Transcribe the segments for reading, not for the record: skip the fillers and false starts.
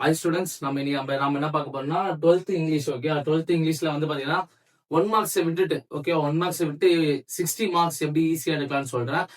Hi students, நம்ம என்ன பார்க்க போறோம்னா 12th இங்கிலீஷ். ஓகே, 12th இங்கிலீஷ்ல வந்து பாத்தீங்கன்னா 1 மார்க்ஸ் விட்டுட்டு, ஓகே 1 மார்க்ஸ் விட்டு 60 மார்க்ஸ் எப்படி ஈஸியா எடுக்கலாம்னு சொல்றேன்.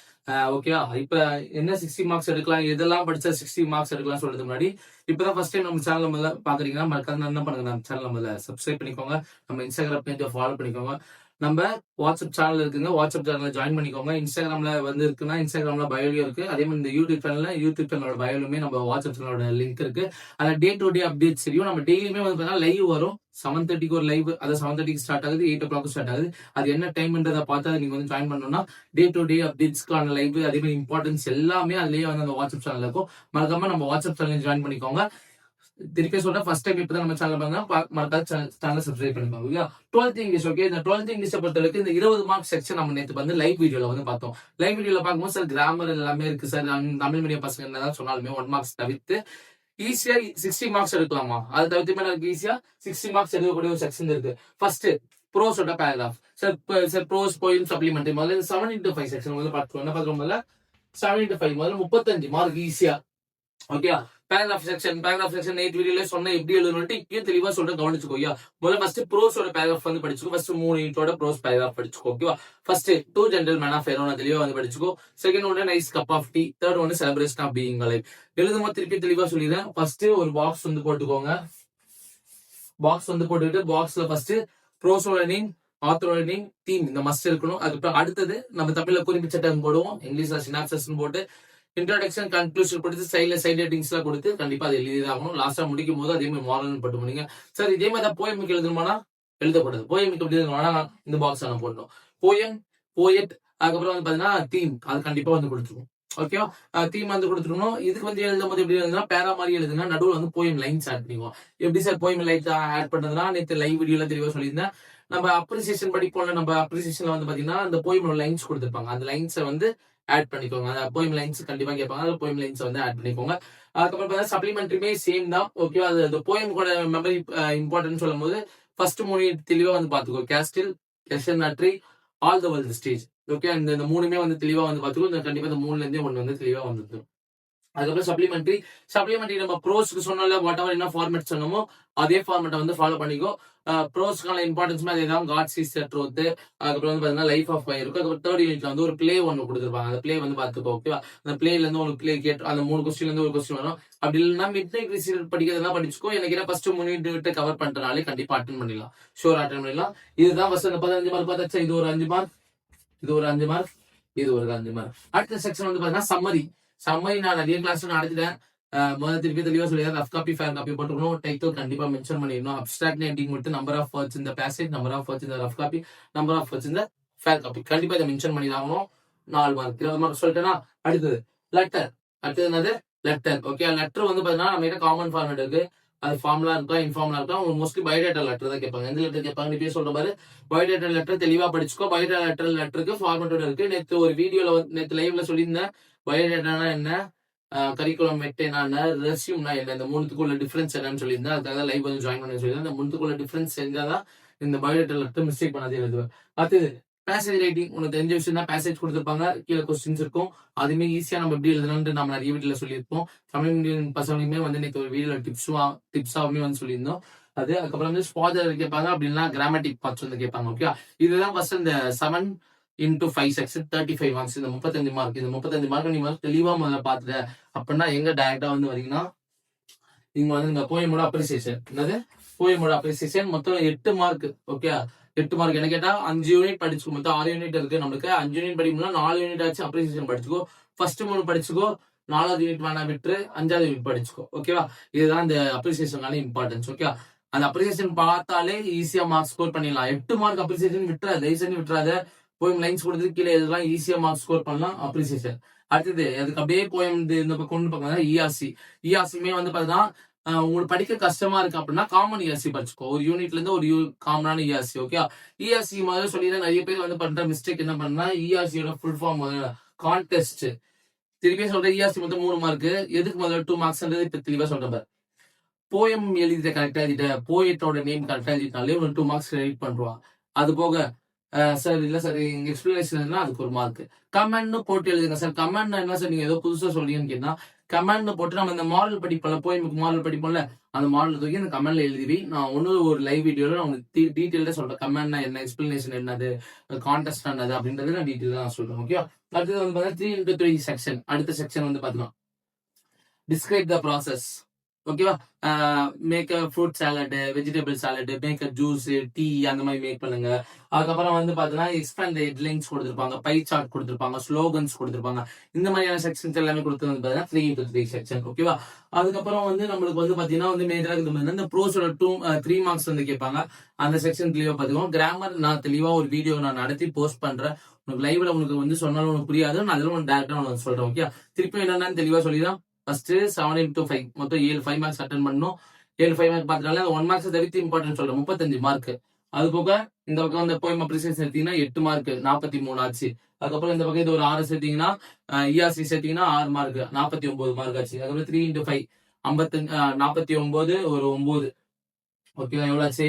ஓகேவா? இப்ப என்ன 60 மார்க்ஸ் எடுக்கலாம், எதெல்லாம் படிச்சா 60 மார்க்ஸ் எடுக்கலாம் சொல்றதுக்கு முன்னாடி, இப்பதான் ஃபர்ஸ்ட் டைம் நம்ம சேனல் முதல்ல பாக்குறீங்கன்னா மறக்காம என்ன பண்ணுங்க, நம்ம சேனல் முதல்ல சப்ஸ்கிரைப் பண்ணிக்கோங்க, நம்ம இன்ஸ்டாகிராம் பேஜை ஃபாலோ பண்ணிக்கோங்க, நம்ம வாட்ஸ்அப் சேனல் இருக்குங்க, வாட்ஸ்அப் சேனல்ல ஜாயின் பண்ணிக்கோங்க. இன்ஸ்டாகிராம்ல வந்து இருக்குன்னா இன்ஸ்டாகிராம்ல பயோலியும் இருக்கு. அதே மாதிரி இந்த யூடியூப் சேனலோட பயோலுமே நம்ம வாட்ஸ்அப் சேனலோட லிங்க் இருக்கு. அதுல டே டு டே அப்டேட்ஸ் தெரியும். நம்ம டெய்லியுமே வந்து பார்த்தீங்கன்னா லைவ் வரும். 7:30க்கு ஒரு லைவ், அது 7:30க்கு ஸ்டார்ட் ஆகுது, 8 o'clock ஸ்டார்ட் ஆகுது. அது என்ன டைம்ன்றதை பார்த்து அதை நீங்க வந்து ஜாயின் பண்ணணும்னா டே டு டே அப்டேட்ஸ்க்கான லைவ், அதே மாதிரி இம்பார்ட்டன்ஸ் எல்லாமே அதுலயே வந்து அந்த வாட்ஸ்அப் சேனல் இருக்கும். மறக்காம நம்ம வாட்ஸ்அப் சேனல் ஜாயின் பண்ணிக்கோங்க. திருப்பி சொல்றேன், ஃபர்ஸ்ட் டைம் இப்பதான் நம்ம சேனல் பண்ணா மறக்காம சேனல் சப்ஸ்கிரைப் பண்ணிக்கோங்க. 12th English. ஓகே, இந்த 12th இங்கிலீஷை பொறுத்தவரைக்கும் இந்த 20 மார்க் செக்ஷன் நம்ம நேற்று வந்து லைவ் வீடியோல வந்து பார்த்தோம். லைவ் வீடியோல பார்க்கும்போது சார் கிராமர் எல்லாமே இருக்கு சார், தமிழ் மீடியம் பசங்க என்னதான் சொன்னாலுமே 1 மார்க்ஸ் தவிர்த்து ஈஸியா 60 மார்க்ஸ் எடுக்கலாமா, அதை தவிர்த்து எனக்கு ஈஸியா 60 மார்க்ஸ் எடுக்கக்கூடிய ஒரு செக்ஷன் இருக்கு. ஃபர்ஸ்ட் ப்ரோஸோட பேராகிராஃப். சார் ப்ரோஸ் போயும் சப்ளிமெண்ட்ரி முதல்ல 7x5 செக்ஷன் வந்து பார்த்துக்கோங்க. என்ன பார்த்துக்கோங்க, முதல்ல 7x5 முதல்ல 35 மார்க் ஈஸியா. ஓகே, பேராகிராஃப் செக்ஷன் 8 வீடியோல சொன்ன எப்படி எழுதணும்னு இப்பயும் தெளிவா சொல்றேன், கவனிச்சுக்கோ. முதல்ல ஃபர்ஸ்ட் ப்ரோஸோட பேராகிராஃப் வந்து படிச்சுக்கோ. ஃபர்ஸ்ட் 3 யூனிட்டோட ப்ரோஸ் பேராகிராஃப் படிச்சுக்கோ. ஓகேவா? First 2 gentleman of fair one தெளிவா வந்து படிச்சுக்கோ. செகண்ட் ஒன்று nice cup of tea. Third ஒன்று செலிப்ரேஷன் ஆஃப் பீயிங் அலைவ். எழுதும்போது திருப்பி தெளிவா சொல்லிடுறேன். ஃபர்ஸ்ட் ஒரு பாக்ஸ் வந்து போட்டுக்கோங்க. பாக்ஸ் வந்து போட்டுக்கிட்டு பாக்ஸ்ல ஃபர்ஸ்ட் ப்ரோஸோட நேம், ஆத்தரோட நேம், தீம் இந்த மஸ்ட் இருக்கணும். அதுக்கப்புறம் அடுத்தது நம்ம தமிழ்ல குறிப்பிட்ட டேர்ம் போடுவோம், இங்கிலீஷ்ல சினாப்சஸ் போட்டு இன்ட்ரோடக்ஷன் கன்க்ளூஷன் கொடுத்து சைட் ரேட்டிங்ஸ் எல்லாம் கொடுத்து கண்டிப்பா அது எழுதிதாகணும். லாஸ்டா முடிக்கும் போது அதே மாதிரி மாரல் போட்டு முடிங்க. சார் இதே மாதிரி தான் போயமுக்கு எழுதணுமானா எழுதப்படுது. போயமுக்கு எப்படி எழுதணும்னா இந்த பாக்ஸ் நான் போடணும். போயம், போயட், அதுக்கப்புறம் வந்து பாத்தீங்கன்னா தீம், அது கண்டிப்பா வந்து கொடுத்துருவோம். ஓகேவா? தீம் வந்து கொடுத்துருக்கணும். இதுக்கு வந்து எழுதும் போது எப்படி எழுதுனா பேரா மாதிரி எழுதுனா நடுவில் வந்து போயம் லைன்ஸ் ஆட் பண்ணிக்குவோம். எப்படி சார் போயம் லைன்ஸ் ஆட் பண்றதுனா நேற்று லைவ் வீடியோல தெளிவா சொல்லியிருந்தேன். நம்ம அப்ரிசியேஷன் படிப்போம்ல, நம்ம அப்ரிசியேஷன்ல வந்து பாத்தீங்கன்னா அந்த போயம் லைன்ஸ் கொடுத்துருப்பாங்க, அந்த லைன்ஸை வந்து ஆட் பண்ணிக்கோங்க. அந்த போயம் லைன்ஸ் கண்டிப்பா கேட்பாங்க, அந்த போயம் லைன்ஸ் வந்து ஆட் பண்ணிக்கோங்க. அதுக்கப்புறம் பார்த்தா சப்ளிமெண்ட்ரியுமே சேம் தான். ஓகேவா? அது அந்த போயம் கூட மெமரி இம்பார்ட்டன்ட் சொல்லும் போது ஃபர்ஸ்ட் 3 தெளிவா வந்து பாத்துக்கோ. கேஸ்டில், கெஷனாட்ரி, all the world stage. Okay, இந்த 3மே வந்து தெளிவா வந்து பாத்துக்கோ. கண்டிப்பா இந்த 3ல இருந்தே ஒன்று வந்து தெளிவா வந்துடும். அதுக்கப்புறம் சப்ளிமெண்ட்ரி நம்ம ப்ரோஸ்க்கு சொன்னால வாட் எவர் என்ன ஃபார்மேட் சொன்னோமோ அதே ஃபார்மேட்டை வந்து ஃபாலோ பண்ணிக்கோ. ப்ரோஸ்க்கான இம்பார்ட்டன்ஸ் அதே தான். காட் சீஸ் த ட்ரூத், அதுக்கப்புறம் வந்து பாத்தீங்கன்னா லைஃப் ஆஃப் ஃபயர் இருக்கும். அதுக்கப்புறம் தேர்ட் யூனிட்ல வந்து ஒரு பிளே ஒன்று கொடுத்துருப்பாங்க, அந்த பிளே வந்து பாத்துக்கோ. ஓகேவா? அந்த பிளேல இருந்து உங்களுக்கு பிளே கேட்டு அந்த 3 கொஸ்டின்ல இருந்து ஒரு கொஸ்டின் வரும். அப்படி இல்லைன்னா மிட் நைட் ரிசல்ட் படிக்கிறதா படிச்சுக்கோ. எனக்கு என்ன ஃபர்ஸ்ட் 3 யூனிட் கவர் பண்றனாலே கண்டிப்பா அட்டன் பண்ணிடலாம், ஷோர் அட்டன் பண்ணிடலாம். இதுதான் ஃபர்ஸ்ட் அந்த 15 மார்க் பார்த்தாச்சா. இது ஒரு 5 மார்க், இது ஒரு 5 மார்க், இது ஒரு 5 மார்க். அடுத்த செக்ஷன் வந்து பாத்தீங்கன்னா சம்மரி நான் நிறைய கிளாஸ் நடத்திட்டேன். முதல்ல திருப்பி தெளிவா சொல்லிடுறேன். ரஃப் காப்பி, ஃபேர் காப்பி போட்டுக்கணும். டைட்டில் கண்டிப்பா மென்ஷன் பண்ணிடணும். அப்ஸ்ட்ராக்ட் ஹெட்டிங் மட்டும் நம்பர் ஆஃப் வேர்ட்ஸ் இந்த பேசேஜ், நம்பர் ஆஃப் வேர்ட்ஸ் இந்த rough copy, number of words இந்த ஃபேர் காப்பி கண்டிப்பா இதை மென்ஷன் பண்ணிடாகணும். 4 மார்க் 20 மார்க் சொல்லிட்டேன்னா அடுத்தது லெட்டர். அடுத்தது என்னது? லெட்டர். ஓகே, லெட்டர் வந்து பாத்தீங்கன்னா நம்ம கிட்ட காமன் ஃபார்மேட் இருக்கு. அது ஃபார்முலா இருக்கலாம், இன்ஃபார்முலா இருக்கலாம். மோஸ்ட்லி பயோடேட்டா லெட்டர் தான் கேட்பாங்க. எந்த லெட்டர் கேட்பாங்க நீ சொல்ற மாதிரி பயோடேட்டா லெட்டர் தெளிவா படிச்சுக்கோ. பயோடேட்டா லெட்டருக்கு ஃபார்மேட்டோட இருக்கு. நேற்று ஒரு வீடியோல நேற்று லைவ்ல சொல்லியிருந்தேன் பயோடேட்டானா என்ன, கரிக்குலம் மெட்டேனா, ரெஸ்யூம்னா என்ன, இந்த 3த்துக்குள்ள டிஃபரன்ஸ் என்னன்னு சொல்லியிருந்தேன். அதுக்காக லைவ் வந்து ஜாயின் பண்ண சொல்லியிருந்தேன். இந்த 3த்துக்குள்ள டிஃபரன்ஸ் செஞ்சாதான் இந்த பயோடேட்டா லெட்டர் மிஸ்டேக் பண்ணாதே எழுதுவேன். அடுத்தது பேசேஜ் ரைட்டிங். உனக்கு தெரிஞ்ச விஷயம் தான். பேசேஜ் கொடுத்துருப்பாங்க, கீழே கொஸ்டின்ஸ் இருக்கும். அதுமே ஈஸியா நம்ம எப்படி எழுதணும்னு நம்ம நிறைய வீடியோல சொல்லியிருப்போம். தமிழ் மீடியம் பசங்களுமே வந்து இன்னைக்கு ஒரு வீடியோல டிப்ஸாவுமே வந்து சொல்லியிருந்தோம். அதுக்கப்புறம் வந்து ஸ்பாஜர் கேட்பாங்க, அப்படின்னா கிராமட்டிக் பார்ட்ஸ் வந்து கேட்பாங்க. ஓகே, இதுதான் ஃபர்ஸ்ட் இந்த 7x5 செக்ஷன் 35 மார்க்ஸ். இந்த 35 மார்க், இந்த 35 மார்க் நீங்க வந்து தெளிவா முதல்ல பாத்துட்ட அப்படின்னா எங்க டைரக்டா வந்து வரீங்கன்னா இங்க வந்து இந்த போயமோட அப்ரிசியேஷன். என்னது? போயமோட அப்ரிசியேஷன் மொத்தம் 8 மார்க். Okay, 8 mark. என்ன கேட்டா 5 யூனிட் படிச்சுக்கோ. மொத்தம் 6 யூனிட் இருக்கு நம்மளுக்கு. 5 யூனிட் படிக்கணும்னா 4 யூனிட் ஆச்சு அப்ரிசியேஷன் படிச்சுக்கோ. ஃபர்ஸ்ட் 3 படிச்சுக்கோ, 4வது யூனிட் வேணா விட்டு 5வது யூனிட் படிச்சுக்கோ. ஓகேவா? இதுதான் இந்த அப்ரிசியேஷனுக்கான இம்பார்ட்டன்ஸ். ஓகே, அந்த அப்ரிசியேஷன் பார்த்தாலே ஈஸியா மார்க் ஸ்கோர் பண்ணிடலாம். 8 மார்க் அப்ரிசியேஷன் விட்டுறாது, தயவுசெய்து விட்டுறாத. போயம் லைன்ஸ் கொடுத்து கீழே இதெல்லாம் ஈஸியா மார்க் ஸ்கோர் பண்ணலாம் அப்ரிசியேஷன். அடுத்தது அதுக்கு அப்படியே போயம் இந்த கொண்டு பார்க்கலாம். இஆர்சியுமே வந்து பாத்தீங்கன்னா உங்களுக்கு படிக்க கஷ்டமா இருக்கு அப்படின்னா காமன் இஆர்சி படிச்சுக்கோ. ஒரு யூனிட்ல இருந்து ஒரு காமனான இஆர்சி. ஓகே, இஆர்சி முதல்ல சொல்லிடுறேன். நிறைய பேர் வந்து பண்ற மிஸ்டேக் என்ன பண்ணா இஆர்சியோட ஃபுல் ஃபார்ம் கான்டெஸ்ட். திருப்பி சொல்ற இஆர்சி மொத்தம் 3 மார்க். எதுக்கு முதல்ல 2 மார்க்ஸ்ன்றது இப்ப தெளிவா சொல்றேன். போயம் எழுதிட்ட கரெக்டா எழுதிட்ட, போயட்டோட நேம் கரெக்டா எழுதிட்டாலே ஒரு 2 மார்க்ஸ் கிரெடிட் பண்ணுவான். அது போக சார் இல்ல சார் எக்ஸ்பிளனேஷன் அதுக்கு ஒரு மார்க். கமெண்ட்னு போட்டு எழுதுங்க சார். கமெண்ட் என்ன சார் நீங்க ஏதோ புதுசா சொல்றீங்கன்னு கேட்டா கமெண்ட்ல போட்டு நம்ம இந்த மாடல் படிப்போம்ல, போயமுக்கு மாடல் படிப்போம்ல, அந்த மாடல் தூக்கி அந்த கமெண்ட்ல எழுதி நான் இன்னும் ஒரு லைவ் வீடியோல நான் உங்களுக்கு டீட்டெயில்டா சொல்றேன். கமெண்ட்னா என்ன, எக்ஸ்பிளனேஷன் என்னது, கான்டெஸ்ட் என்னது அப்படின்றத நான் டீட்டெயிலா நான் சொல்றேன். ஓகே. அடுத்தது வந்து பார்த்தீங்கன்னா 3x3 செக்ஷன். அடுத்த செக்ஷன் வந்து பார்த்தீங்கன்னா டிஸ்கிரைப் த ப்ராசஸ். ஓகேவா? Make a fruit salad, vegetable salad, make a juice, tea அந்த மாதிரி மேக் பண்ணுங்க. அதுக்கப்புறம் வந்து பார்த்தீங்கன்னா எக்ஸ்பேண்ட் ஹெட்லைன்ஸ் கொடுத்துருப்பாங்க, பை சார்ட் கொடுத்துருப்பாங்க, ஸ்லோகன்ஸ் கொடுத்துருப்பாங்க. இந்த மாதிரியான செக்ஷன்ஸ் எல்லாமே கொடுத்தது வந்து பார்த்தீங்கன்னா 3x3 செக்ஷன். ஓகேவா? அதுக்கப்புறம் வந்து நம்மளுக்கு வந்து பார்த்தீங்கன்னா வந்து மேஜராக இந்த ப்ரோஸோட 3 மார்க்ஸ் வந்து கேட்பாங்க. அந்த செக்ஷன் தெளிவாக பார்த்துக்கோங்க. கிராமர் நான் தெளிவாக ஒரு வீடியோ நான் நடத்தி போஸ்ட் பண்றேன். உனக்கு லைவ்ல உனக்கு வந்து சொன்னாலும் உனக்கு புரியாது. நான் அதில் உனக்கு டேரக்டா உனக்கு சொல்றேன். ஓகே. திருப்பி என்னன்னு தெளிவா சொல்லிதான். ஃபர்ஸ்ட் 7 into 5 மொத்தம் 7 5 மார்க்ஸ் அட்டன் பண்ணணும். 7 5 மார்க் பார்த்துட்டாலே 1 மார்க்ஸ் தவிர்த்து இம்பார்ட்டன்ட் சொல்றேன். 35 மார்க். அது போக இந்த பக்கம் இந்த போயம் அப்ரிசியேஷன் எடுத்தீங்கன்னா 8 மார்க் 43 ஆச்சு. அதுக்கப்புறம் இந்த பக்கம் இது ஒரு 6 சேர்த்தீங்கன்னா இஆர்சி சேர்த்தீங்கன்னா 6 மார்க் 49 மார்க் ஆச்சு. அதுக்கப்புறம் 3 into 5 49 ஒரு 9. ஓகேவா? எவ்வளவு ஆச்சு?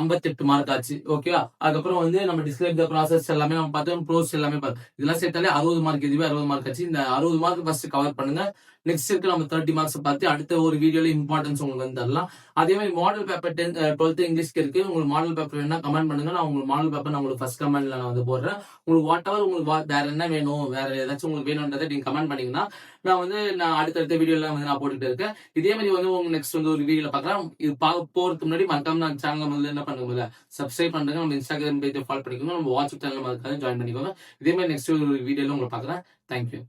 58 மார்க் ஆச்சு. ஓகேவா? அதுக்கப்புறம் வந்து நம்ம டிஸ்கிரைப் த ப்ராசஸ் எல்லாமே நம்ம பார்த்தோம். ப்ரோஸ் எல்லாமே பார்த்தோம். இதெல்லாம் சேர்த்தாலே 60 மார்க். இதுவே 60 மார்க் ஆச்சு. இந்த 60 மார்க் ஃபர்ஸ்ட் கவர் பண்ணுங்க. நெக்ஸ்ட் இருக்கு நம்ம 30 மார்க்ஸ் பார்த்து அடுத்த ஒரு வீடியோல இம்பார்ட்டன்ஸ் உங்களுக்கு வந்து தரலாம். அதே மாதிரி மாடல் பேப்பர் 12th இங்கிலீஷ்க்கு இருக்கு. உங்களுக்கு மாடல் பேப்பர் வேணா கமெண்ட் பண்ணுங்க. நான் உங்களுக்கு மாடல் பேப்பர் நான் உங்களுக்கு ஃபர்ஸ்ட் கமெண்ட்ல நான் வந்து போடுறேன். உங்களுக்கு வாட் எவர் உங்களுக்கு வேற என்ன வேணும், வேற ஏதாச்சும் உங்களுக்கு வேணும்ன்றதை நீங்க கமெண்ட் பண்ணீங்கன்னா நான் அடுத்தடுத்த வீடியோல வந்து நான் போட்டுட்டு இருக்கேன். இதே மாதிரி வந்து உங்க நெக்ஸ்ட் வந்து ஒரு வீடியோல பார்க்கலாம். இது போறதுக்கு முன்னாடி மறக்காம நான் சேனல் வந்து என்ன பண்ணுங்க, சப்ஸ்கிரைப் பண்ணுங்க. நம்ம இன்ஸ்டாகிராம் பேஜை ஃபாலோ பண்ணிக்கோங்க. நம்ம வாட்ஸ்அப் சேனல் மறக்காம ஜாயின் பண்ணிக்கோங்க. இதே மாதிரி நெக்ஸ்ட் ஒரு வீடியோல உங்களை பார்க்குறேன். தேங்க்யூ.